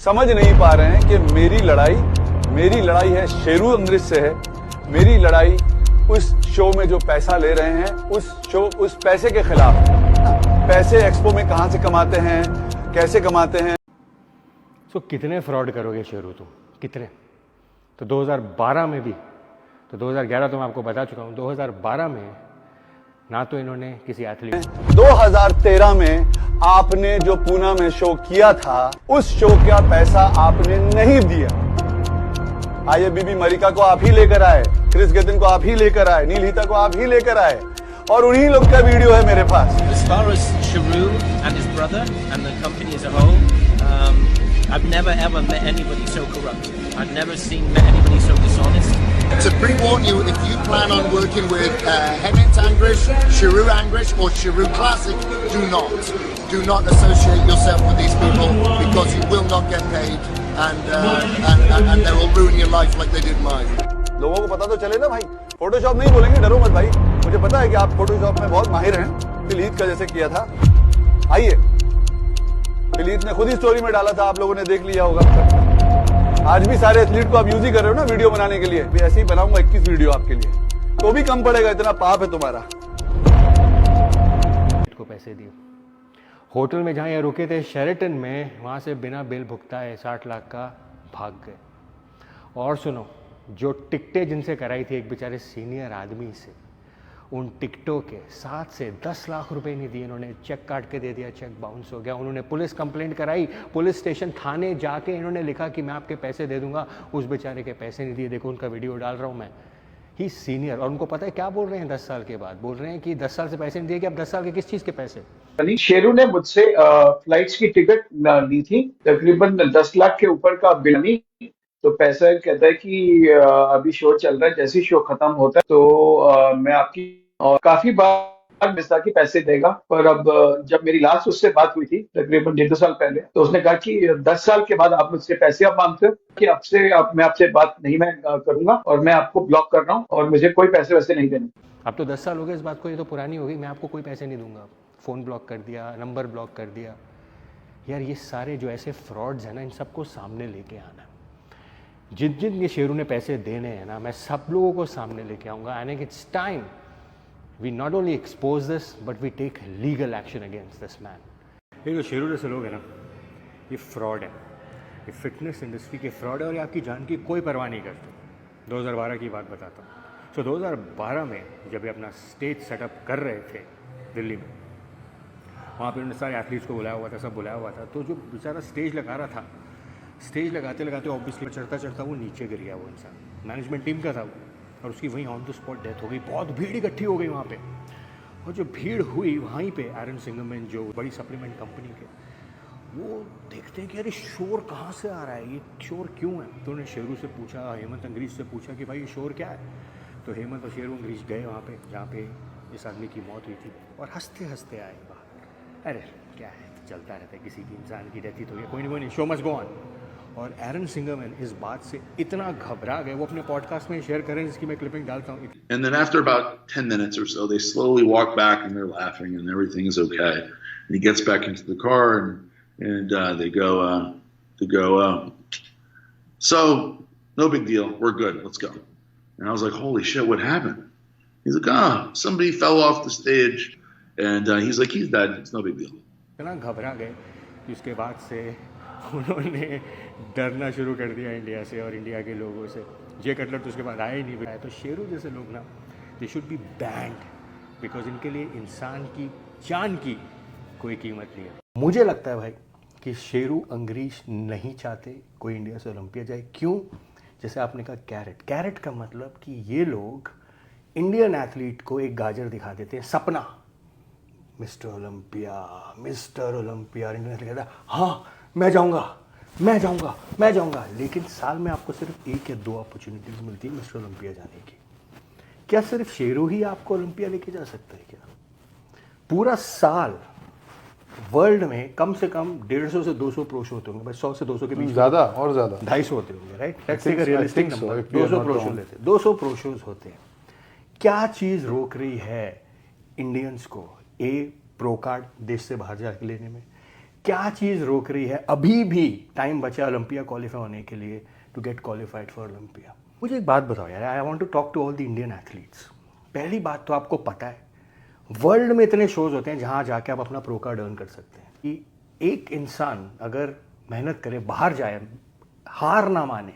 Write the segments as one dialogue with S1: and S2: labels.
S1: समझ नहीं पा रहे हैं कि मेरी लड़ाई है शेरू अंग्रेज से है। मेरी लड़ाई उस शो में जो पैसा ले रहे हैं उस पैसे के खिलाफ। पैसे एक्सपो में कहां से कमाते हैं, कैसे कमाते हैं।
S2: सो कितने फ्रॉड करोगे शेरू तुम, कितने? तो 2012 में भी, तो 2011 तो मैं आपको बता चुका हूँ, 2012 में ना तो इन्होंने किसी एथलीट,
S1: 2013 में आपने जो पूना में शो किया था उस शो का पैसा आपने नहीं दिया। आइए बीबी मरिका को आप ही लेकर आए, क्रिस गेटिन को आप ही लेकर आए, नील हीता को आप ही लेकर आए, और उन्हीं लोग का वीडियो है मेरे पास।
S3: As far as Sharu and his brother and the company as a whole, I've never ever met anybody so corrupt. I've never met anybody so dishonest.
S4: To pre-warn you, if you plan on working with Hemant Angrish, Sharu Angrish or Sharu Classic, do not associate yourself with these people because you will not get paid and they will ruin your life like they did mine.
S1: लोगों को पता तो चले ना भाई, Photoshop नहीं बोलेंगे, डरो मत भाई, मुझे पता है कि आप फोटोशॉप में बहुत माहिर हैं। फिलीत का जैसे किया था, आइए, फिलीत ने खुद ही स्टोरी में डाला था, आप लोगों ने देख लिया होगा। आज भी सारे एथलीट को आप यूज ही कर रहे हो ना वीडियो बनाने के लिए। भी ऐसे ही बनाऊंगा 21 वीडियो आपके लिए, तो भी कम पड़ेगा, इतना पाप है तुम्हारा।
S2: को पैसे दिए, होटल में जहाँ ये रुके थे शेरेटन में, वहाँ से बिना बिल भुगताए 60 लाख का भाग गए। और सुनो, जो टिकटें जिनसे कराई थी एक बेचारे सीनियर आदमी से, उन टिकटों के 7 से 10 लाख रुपए नहीं दिए इन्होंने, चेक काट के दे दिया, चेक बाउंस हो गया। उन्होंने पुलिस कंप्लेंट कराई, पुलिस स्टेशन थाने जाके इन्होंने लिखा कि मैं आपके पैसे दे दूंगा, उस बेचारे के पैसे नहीं दिए। देखो उनका वीडियो डाल रहा हूँ मैं, ही सीनियर। और उनको पता है क्या बोल रहे हैं, 10 साल के बाद बोल रहे हैं कि 10 साल से पैसे नहीं दिए, कि अब 10 साल के किस चीज़ के पैसे।
S5: शेरू ने मुझसे फ्लाइट्स की टिकट ली थी, तकरीबन 10 लाख के ऊपर का बिल नहीं, तो पैसा कहता है कि अभी शो चल रहा है, जैसे ही शो खत्म होता है तो मैं आपकी, और काफी बार मिस्ता की पैसे देगा। पर अब जब मेरी लास्ट उससे बात हुई थी तकरीबन 1.5 साल पहले, तो उसने कहा कि 10 साल के बाद आप मुझसे पैसे आप मांगते हो, कि मैं आपसे बात नहीं मैं करूंगा और मैं आपको ब्लॉक कर रहा हूँ और मुझे कोई पैसे वैसे नहीं देने।
S2: अब तो 10 साल हो गए इस बात को, ये तो पुरानी हो गई। मैं आपको कोई पैसे नहीं दूंगा, फ़ोन ब्लॉक कर दिया, नंबर ब्लॉक कर दिया। यार ये सारे जो ऐसे फ्रॉड्स हैं ना, इन सबको सामने लेके आना। जिन जिन ये शेरू ने पैसे देने हैं ना, मैं सब लोगों को सामने लेके आऊँगा। And it's time we not only expose this but we take legal action against this man. ये जो शेरू जैसे लोग हैं ना, ये फ्रॉड है, ये फिटनेस इंडस्ट्री के फ्रॉड है, और ये आपकी जान की कोई परवाह नहीं करते। 2012 की बात बताता हूँ। तो 2012 में जब ये अपना स्टेज सेटअप कर रहे थे दिल्ली में, वहाँ पे उन्होंने सारे एथलीट्स को बुलाया हुआ था, सब बुलाया हुआ था। तो जो बेचारा स्टेज लगा रहा था, स्टेज लगाते लगाते ऑब्वियसली चढ़ता चढ़ता वो नीचे गिर गया। वो इंसान मैनेजमेंट टीम का था वो, और उसकी वहीं ऑन द स्पॉट डेथ हो गई। बहुत भीड़ इकट्ठी हो गई वहाँ पे, और जो भीड़ हुई वहीं पे एरन सिंगरमैन, जो बड़ी सप्लीमेंट कंपनी के, वो देखते हैं कि अरे शोर कहाँ से आ रहा है, ये शोर क्यों है। तो उन्होंने शेरू से पूछा, हेमंत अंग्रीज से पूछा कि भाई ये शोर क्या है। तो हेमंत और शेरू अंग्रीज गए वहाँ पे जहाँ पे इस आदमी की मौत हुई थी, और हंसते हंसते आए बाहर। अरे क्या है, चलता रहता है, किसी की इंसान की डेथ ही तो है, कोई नहीं शो मस्ट गो ऑन। और एरन सिंगरमैन इस बात से इतना घबरा गए, वो अपने पॉडकास्ट में शेयर करें, जिसकी मैं क्लिपिंग डालता हूँ।
S6: And then after about 10 minutes or so, they slowly walk back and they're laughing and everything is okay. And he gets back into the car and they go, so no big deal, we're good, let's go. And I was like, holy shit, what happened? He's like, somebody fell off the stage, and he's like, he's dead, it's no big deal.
S2: इतना घबरा गए कि उसके बाद से उन्होंने डरना शुरू कर दिया इंडिया से और इंडिया के लोगों से। जे कटलर तो उसके बाद आया ही नहीं आया। तो शेरू जैसे लोग ना, they should be band, because इनके लिए इंसान की जान की कोई कीमत नहीं है। मुझे लगता है भाई कि शेरू अंग्रीज नहीं चाहते कोई इंडिया से ओलंपिया जाए। क्यों? जैसे आपने कहा कैरेट, कैरेट का मतलब कि ये लोग इंडियन एथलीट को एक गाजर दिखा देते हैं, सपना, mister Olympia, mister Olympia. Indian athlete कहता है हाँ मैं जाऊंगा, लेकिन साल में आपको सिर्फ 1 या 2 अपॉर्चुनिटीज मिलती है मिस्टर ओलंपिया जाने की। क्या सिर्फ शेरू ही आपको ओलंपिया लेके जा सकता है क्या? पूरा साल वर्ल्ड में कम से कम 150 से 200 प्रो शो होते होंगे, बस 100 से 200 के बीच,
S1: ज्यादा और ज्यादा
S2: 250 होते होंगे, right? Let's take a realistic number, 200 pro show लेते हैं, 200 प्रो शोज होते हैं। क्या चीज़ रोक रही है इंडियंस को प्रो कार्ड देश से बाहर जाके लेने में? क्या चीज़ रोक रही है? अभी भी टाइम बचा ओलंपिया क्वालिफाई होने के लिए, to get qualified for Olympia. मुझे एक बात बताओ यार, I want to talk to all the Indian athletes. पहली बात तो आपको पता है वर्ल्ड में इतने शोज होते हैं जहाँ जाके आप अपना प्रो कार्ड अर्न कर सकते हैं कि एक इंसान अगर मेहनत करे, बाहर जाए, हार ना माने,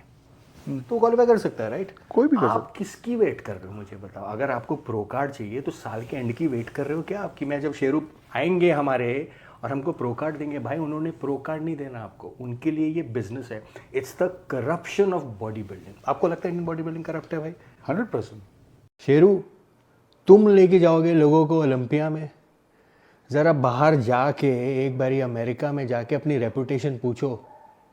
S2: तो क्वालिफाई कर सकता है, राइट?
S1: कोई भी कर
S2: आप किसकी वेट कर रहे हो मुझे बताओ? अगर आपको प्रो कार्ड चाहिए तो साल के एंड की वेट कर रहे हो क्या आपकी? मैं जब शेरू आएंगे हमारे और हमको प्रो कार्ड देंगे, भाई उन्होंने प्रो कार्ड नहीं देना आपको, उनके लिए ये बिजनेस है। It's the corruption of body building. आपको लगता है इंडियन बॉडी बिल्डिंग करप्ट है भाई?
S1: 100%।
S2: शेरू, तुम लेके जाओगे लोगों को ओलंपिया में? ज़रा बाहर जाके एक बारी अमेरिका में जाके अपनी रेपुटेशन पूछो,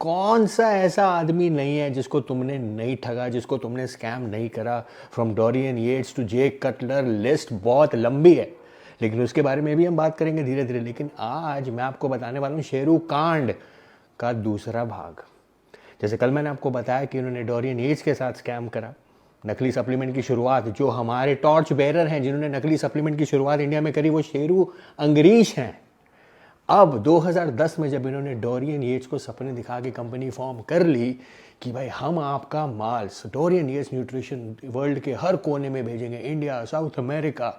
S2: कौन सा ऐसा आदमी नहीं है जिसको तुमने नहीं ठगा, जिसको तुमने स्कैम नहीं करा? From Dorian Yates to Jay Cutler, list बहुत लंबी है, लेकिन उसके बारे में भी हम बात करेंगे धीरे धीरे। लेकिन आज मैं आपको बताने वाला हूँ शेरू कांड का दूसरा भाग। जैसे कल मैंने आपको बताया कि उन्होंने डोरियन येट्स के साथ स्कैम करा, नकली सप्लीमेंट की शुरुआत, जो हमारे टॉर्च बेरर हैं जिन्होंने नकली सप्लीमेंट की शुरुआत इंडिया में करी, वो शेरू अंगरीश हैं। अब 2010 में जब इन्होंने डोरियन येट्स को सपने दिखा के कंपनी फॉर्म कर ली कि भाई हम आपका माल डोरियन येट्स न्यूट्रिशन वर्ल्ड के हर कोने में भेजेंगे, इंडिया, साउथ अमेरिका,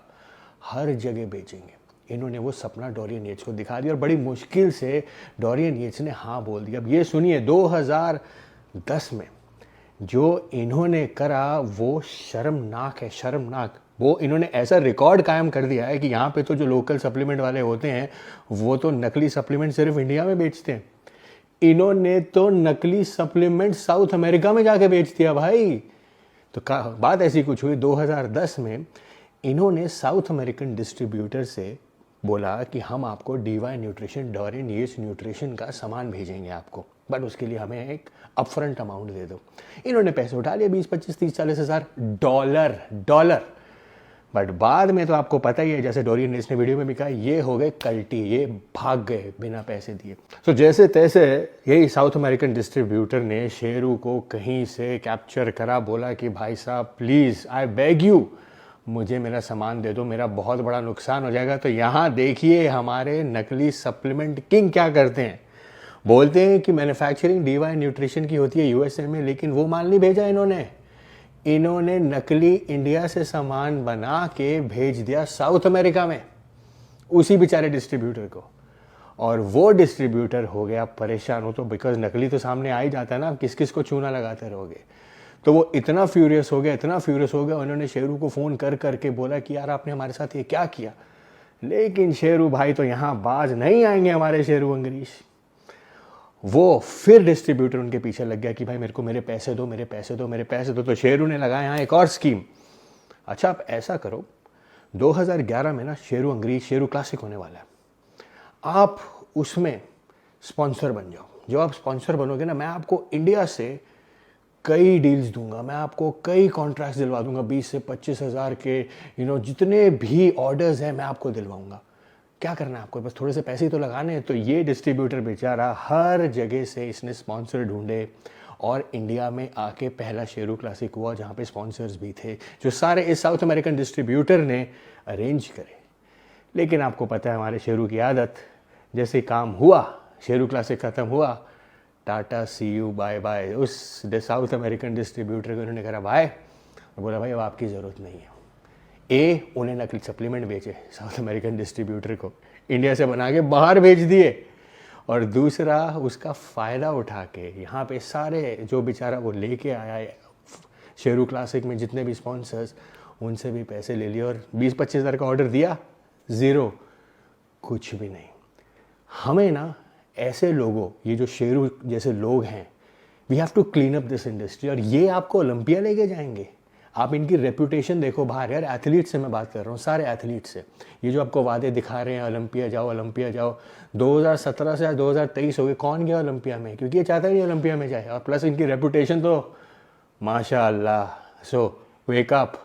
S2: हर जगह बेचेंगे, इन्होंने वो सपना डोरियन येट्स को दिखा दिया और बड़ी मुश्किल से डोरियन येट्स ने हाँ बोल दिया। अब ये सुनिए, 2010 में जो इन्होंने करा वो शर्मनाक है, शर्मनाक। वो इन्होंने ऐसा रिकॉर्ड कायम कर दिया है कि यहाँ पे तो जो लोकल सप्लीमेंट वाले होते हैं वो तो नकली सप्लीमेंट सिर्फ इंडिया में बेचते हैं, इन्होंने तो नकली सप्लीमेंट साउथ अमेरिका में जाके बेच दिया भाई। तो बात ऐसी कुछ हुई, 2010 में इन्होंने साउथ अमेरिकन डिस्ट्रीब्यूटर से बोला कि हम आपको DY nutrition, Dorian Yates nutrition का सामान भेजेंगे आपको, बट उसके लिए हमें एक अपफ्रंट अमाउंट दे दो। इन्होंने पैसे उठा लिए 20, 25, 30, 40 हज़ार डॉलर। बट बाद में तो आपको पता ही है, जैसे डोरियन येट्स ने वीडियो में भी कहा, ये हो गए कल्टी, ये भाग गए बिना पैसे दिए। तो जैसे तैसे यही साउथ अमेरिकन डिस्ट्रीब्यूटर ने शेरू को कहीं से कैप्चर करा, बोला कि भाई साहब प्लीज़, आई बेग यू, मुझे मेरा सामान दे दो, मेरा बहुत बड़ा नुकसान हो जाएगा। तो यहाँ देखिए हमारे नकली सप्लीमेंट किंग क्या करते हैं, बोलते हैं कि मैन्युफैक्चरिंग डीवाई न्यूट्रिशन की होती है यूएसए में, लेकिन वो माल नहीं भेजा इन्होंने नकली इंडिया से सामान बना के भेज दिया साउथ अमेरिका में उसी बेचारे डिस्ट्रीब्यूटर को। और वो डिस्ट्रीब्यूटर हो गया परेशान हो, तो बिकॉज नकली तो सामने आ ही जाता है ना, किस किस को चूना लगाते रहोगे। तो वो इतना फ्यूरियस हो गया, उन्होंने शेरू को फ़ोन कर करके बोला कि यार आपने हमारे साथ ये क्या किया। लेकिन शेरू भाई तो यहाँ बाज नहीं आएंगे हमारे शेरू अंगरीश। वो फिर डिस्ट्रीब्यूटर उनके पीछे लग गया कि भाई मेरे को मेरे पैसे दो। तो शेरू ने लगाया यहाँ एक और स्कीम। अच्छा आप ऐसा करो, 2011 में ना शेरू अंगरीश, शेरू क्लासिक होने वाला है, आप उसमें स्पॉन्सर बन जाओ। जो आप स्पॉन्सर बनोगे ना, मैं आपको इंडिया से कई डील्स दूंगा, मैं आपको कई कॉन्ट्रैक्ट्स दिलवा दूंगा, 20 से 25 हज़ार के जितने भी ऑर्डर्स हैं मैं आपको दिलवाऊंगा। क्या करना है आपको, बस थोड़े से पैसे ही तो लगाने हैं। तो ये डिस्ट्रीब्यूटर बेचारा हर जगह से इसने स्पॉन्सर ढूंढे और इंडिया में आके पहला शेरू क्लासिक हुआ जहाँ पे स्पॉन्सर्स भी थे, जो सारे इस साउथ अमेरिकन डिस्ट्रीब्यूटर ने अरेंज करे। लेकिन आपको पता है हमारे शेरू की आदत, जैसे काम हुआ, शेरू क्लासिक ख़त्म हुआ, टाटा सी यू बाय बाय। उस साउथ अमेरिकन डिस्ट्रीब्यूटर को उन्होंने कहा बाय, और बोला भाई अब आपकी ज़रूरत नहीं है। उन्हें नकली सप्लीमेंट बेचे साउथ अमेरिकन डिस्ट्रीब्यूटर को, इंडिया से बना के बाहर भेज दिए, और दूसरा उसका फ़ायदा उठा के यहाँ पे सारे जो बेचारा वो लेके आया है शेरू क्लासिक में जितने भी स्पॉन्सर्स, उनसे भी पैसे ले लिए और 20-25 हज़ार का ऑर्डर दिया, ज़ीरो, कुछ भी नहीं। हमें ना ऐसे लोगों, ये जो शेरू जैसे लोग हैं, we have to clean up this industry, और ये आपको ओलंपिया लेके जाएंगे। आप इनकी रेपुटेशन देखो बाहर, यार एथलीट से मैं बात कर रहा हूँ, सारे एथलीट से। ये जो आपको वादे दिखा रहे हैं ओलंपिया जाओ, 2017 से 2023 हो गए, कौन गया ओलंपिया में? क्योंकि ये चाहता ही नहीं ओलंपिया में जाए, और प्लस इनकी रेपुटेशन तो माशाअल्लाह। सो वेक अप।